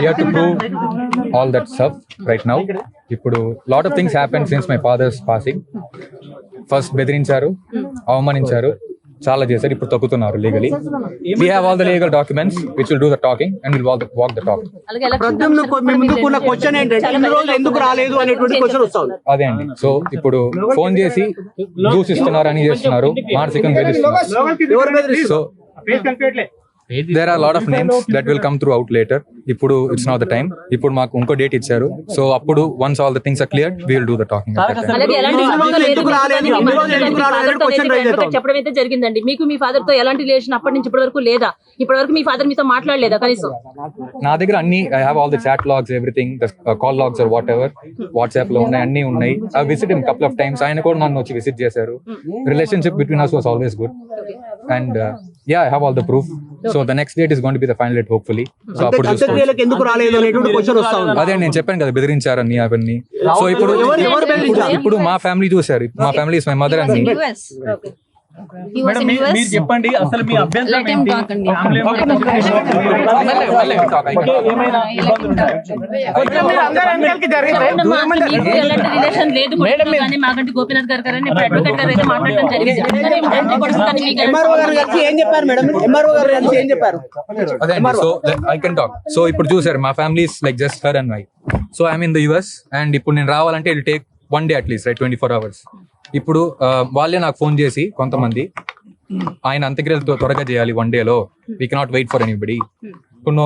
we have to prove all that stuff right now. ఇప్పుడు lot of things happened since my father's passing. First బెదిరించారు, అవమానించారు, చాలా చేశారు. ఇప్పుడు తగ్గుతున్నారు legally. We have all the legal documents which will do the talking and will walk the talk. అదే అండి. So ఇప్పుడు phone చేసి జ్యూస్ ఇస్తున్నారు అని చేస్తున్నారు, మానసికంగా వేధిస్తున్నారు. So there are a lot of names that will come throughout later. ఇప్పుడు it's not the time. ఇప్పుడు మాకు ఇంకో డేట్ ఇచ్చారు. సో అప్పుడు once all the things are cleared, we will do the talking. చెప్పడం అయితే జరిగిందండి. మీకు మీ ఫాదర్ తో ఎలాంటి రిలేషన్ అప్పటి నుంచి ఇప్పటి వరకు లేదా? ఇప్పటి వరకు మీ ఫాదర్ మీతో మాట్లాడలేదా కనీసం? నా దగ్గర అన్ని I have all the chat logs, everything, the call logs or whatever WhatsApp లో ఉన్నాయి, అన్ని ఉన్నాయి. I visited him couple of times. ఆయన కూడా నన్ను వచ్చి విజిట్ చేశారు. Relationship between us was always good. And yeah, I have all the proof. So the next date is going to be the final date hopefully. So అప్పుడు అదే నేను చెప్పాను కదా, బెదిరించారని అవన్నీ. సో ఇప్పుడు మా ఫ్యామిలీ చూసారు. మా family is my mother and మీరు చెప్పండి అసలు మీ అభ్యంతరం ఏంటి? మాగంటి గోపీనాథ్ గారు అడ్వకేట్ గారు అయితే మాట్లాడడం జరిగింది. So I can talk. So ఇప్పుడు చూసారు మా family is like just her and my. So I'm in the US and ఇప్పుడు నేను రావాలంటే it take 1 day at least, right, 24 hours. ఇప్పుడు వాళ్ళే నాకు ఫోన్ చేసి కొంతమంది ఆయన అంత్యక్రియలతో త్వరగా చేయాలి 1 day లో, we cannot wait for anybody, ఇప్పుడు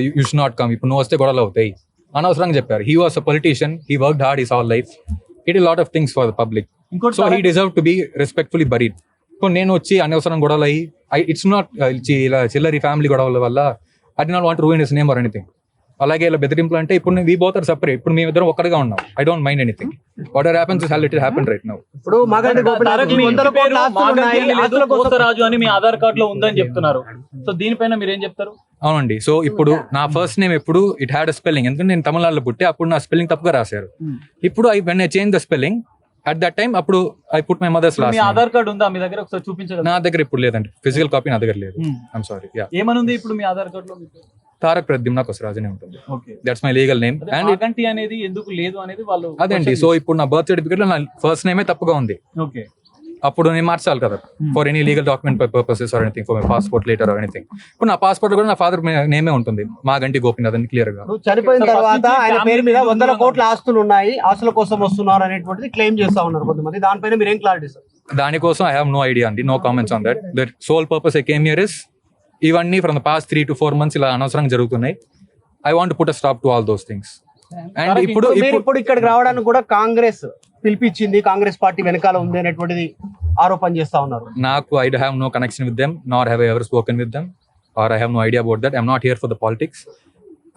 యూ షుడ్ నాట్ కమ్, ఇప్పుడు నువ్వు వస్తే గొడవలు అవుతాయి అనవసరంగా చెప్పారు. He was a politician, he worked hard his all life, he did lot of things for the public, so he deserve to be respectfully buried. ఇప్పుడు నేను వచ్చి అనవసరం గొడవలు అయ్యి, ఇట్స్ నాట్ ఇలా చిల్లరి ఫ్యామిలీ గొడవల వల్ల I did not want to ruin his name or anything. అలాగే ఇలా బెదిరింపులు అంటే ఇప్పుడు వీ బోత్ ఆర్ సెపరేట్. ఇప్పుడు మేము ఇద్దరం ఒక్కడిగా ఉన్నాం. I don't mind anything. What ever happens it happen right now. ఇప్పుడు రాజు అని మీ ఆధార్ కార్డ్ లో ఉందని చెప్తున్నారు. సో దీనిపైన మీరు ఏం చెప్తారు? అవునండి. సో ఇప్పుడు నా ఫస్ట్ నేమ్ ఎప్పుడు ఇట్ హ్యాడ్ అ స్పెల్లింగ్, ఎందుకంటే నేను తమిళనాడులో పుట్టి అప్పుడు నా స్పెల్లింగ్ తప్పుగా రాశారు. ఇప్పుడు when I change the spelling at that time అప్పుడు I put my mother's last. Aadhaar card ఉందా మీ దగ్గర? ఒకసారి చూపించగలరా? నా దగ్గర ఇప్పుడు లేదండి, ఫిజికల్ కాపీ నా దగ్గర లేదు. I'm sorry. ఏమనుంది ఇప్పుడు మీ ఆధార్ కార్డ్ లో? తారక్ ప్రద్యుమ్న కొసరాజు అని ఉంటుంది. That's my legal name. And Maganti అనేది ఎందుకు లేదు అనేది వాళ్ళు అదేంటి. సో ఇప్పుడు నా బర్త్ సర్టిఫికేట్ లో నా ఫస్ట్ నేమే తప్పుగా ఉంది. ఓకే, అప్పుడు నేను మార్చాలి కదా for any legal document purposes or anything, for my passport later or anything. ఇప్పుడు నా పాస్పోర్ట్ కూడా నా ఫాదర్ నేమే ఉంటుంది, మాగంటి గోపీనాథ్ అని క్లియర్ గా. చనిపోయిన తర్వాత ఆయన పేరు మీద 100 కోట్ల ఆస్తులు ఉన్నాయి, ఆస్తుల కోసం వస్తున్నారు అనేటువంటిది క్లెయిమ్ చేస్తా ఉన్నారు కొంతమంది. దానిపైన మీరు ఏం క్లారిటీ సార్? దానికోసం ఐ హావ్ నో ఐడియా అండి, no comments on that. That sole purpose I came here is ఇవన్నీ from the past 3 to 4 months ఇలా అనవసరంగా జరుగుతున్నాయి. I want to put a stop to all those things. And ఇప్పుడు ఇక్కడికి రావడానికి కూడా Congress పిలిపించింది, Congress party వెనకాల ఉంది అనేటువంటిది ఆరోపణ చేస్తా ఉన్నారు. నాకు I have no connection with them, nor have I ever spoken with them, or I have no idea about that. I'm not here for the politics.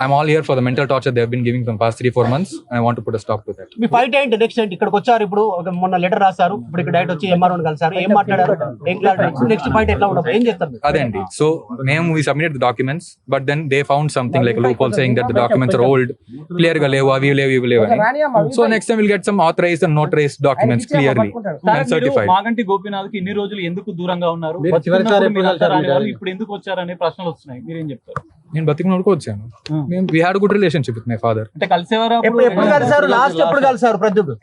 I'm all here for the mental torture they have been giving for the past 3-4 months, and I want to put a stop to that. Me fight ఏంటి next? ఇక్కడికి వచ్చారు, ఇప్పుడు మొన్న letter రాశారు, ఇప్పుడు ఇక్కడ direct వచ్చి MRO ని కలిసారు, ఏం మాట్లాడారు, ఏం క్లారిటీ? నెక్స్ట్ ఫైట్ ఎట్లా ఉండదు, ఏం చేస్తారు? అదే అండి. సో మేము we submitted the documents, but then they found something like a loophole saying that the documents are old, clear గా లేవు, అవి లేవు అని. So next time we'll get some authorized and notarized documents clearly and certified. Maganti Gopinath కి ఇన్ని రోజులు ఎందుకు దూరంగా ఉన్నారు, ఇప్పుడు ఎందుకు వచ్చారనే ప్రశ్నలు వస్తున్నాయి, మీరేం చెప్తారు? నేను బతికినోడుకు వచ్చాను. We had a good relationship with my father. అంటే కలిసేవారా? ఎప్పుడు కలిసారు లాస్ట్? ఎప్పుడు కలిసారు Pradyumna?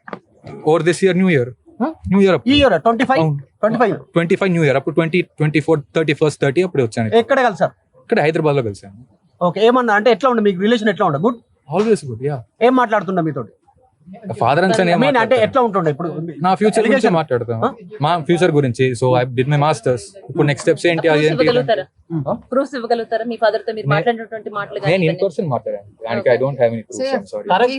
Over this year, New Year ఈ ఇయర్ 25 New Year అప్పుడు 2024 31st 30 అప్పుడు వచ్చాను. ఎక్కడ కలిసారు? ఇక్కడ హైదరాబాద్ లో కలిసాను. ఓకే, ఏమన్నా అంటే ఎట్లా ఉండే మీకు రిలేషన్? ఎట్లా ఉండే? Good, always good. యా. ఏం మాట్లాడుతున్నా మీతో? ఫాదర్ అంటే ఎట్లా ఉంటుండే? ఇప్పుడు నా ఫ్యూచర్ గురించి మాట్లాడతాం, మా ఫ్యూచర్ గురించి. So I did my masters. ఇప్పుడు నెక్స్ట్ స్టెప్స్ ఏంటి? ప్రూఫ్స్ ఇవ్వగలుగుతారా మీ ఫాదర్ తో మీరు మాట్లాడినటువంటి మాటలు? నేను ఇన్ పర్సన్ మాట్లాడాను, దానికి I don't have any proofs. I am sorry.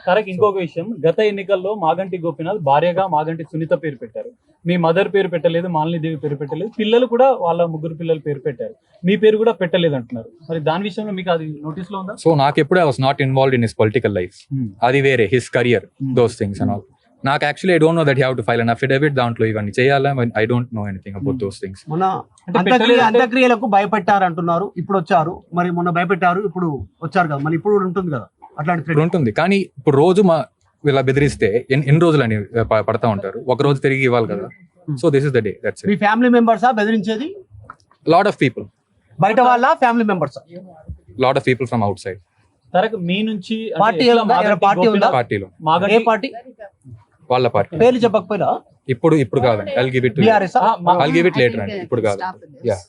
Tarak ఇంకొక విషయం, గత ఎన్నికల్లో మాగంటి గోపీనాథ్ భార్యగా మాగంటి సునీత పేరు పెట్టారు, మీ మదర్ పేరు పెట్టలేదు, మాలినీదేవి పేరు పెట్టలేదు, పిల్లలు కూడా వాళ్ళ 3 పిల్లలు పేరు పెట్టారు, మీ పేరు కూడా పెట్టలేదు అంటున్నారు. మరి దాని విషయంలో మీకు అది నోటీస్ లో ఉందా? సో నాకు ఎప్పుడు I was not involved in his political life. అది వేరే, his career, those things and all. నాకు actually I don't know that you have to file an affidavit, దాంట్లో ఇవన్నీ చేయాలా, I don't know anything about those things. మొన్న అంత్యక్రియలకు భయపెట్టారు అంటున్నారు, ఇప్పుడు వచ్చారు, మరి మొన్న భయపెట్టారు, ఇప్పుడు వచ్చారు కదా, మళ్ళీ ఇప్పుడు ఉంటుంది కదా అట్లాంటి ఉంటుంది. కానీ ఇప్పుడు రోజు ఇలా బెదిరిస్తే ఎన్ని రోజులు అని పడతా ఉంటారు, ఒక రోజు తిరిగి ఇవ్వాలి కదా. So this is the day. That's it. మీ ఫ్యామిలీ మెంబర్సా బెదిరించేది? Lot of people. బయట వాళ్ళ ఫ్యామిలీ మెంబర్సా? Lot of people from outside తరకు మీ నుంచి అంటే పార్టీ ఎట్లా ఉందా? మాగంటి పార్టీ గోపీనాథ్ ఉందా? పార్టీలో ఏ మాగంటి పార్టీ వాళ్ళ పార్టీ పేర్లు చెప్పకపోయినా ఇప్పుడు కాదండి. I'll give it to you. BRS ఆ, మా- I'll give it later అండి. ఇప్పుడు కాదు. Yeah.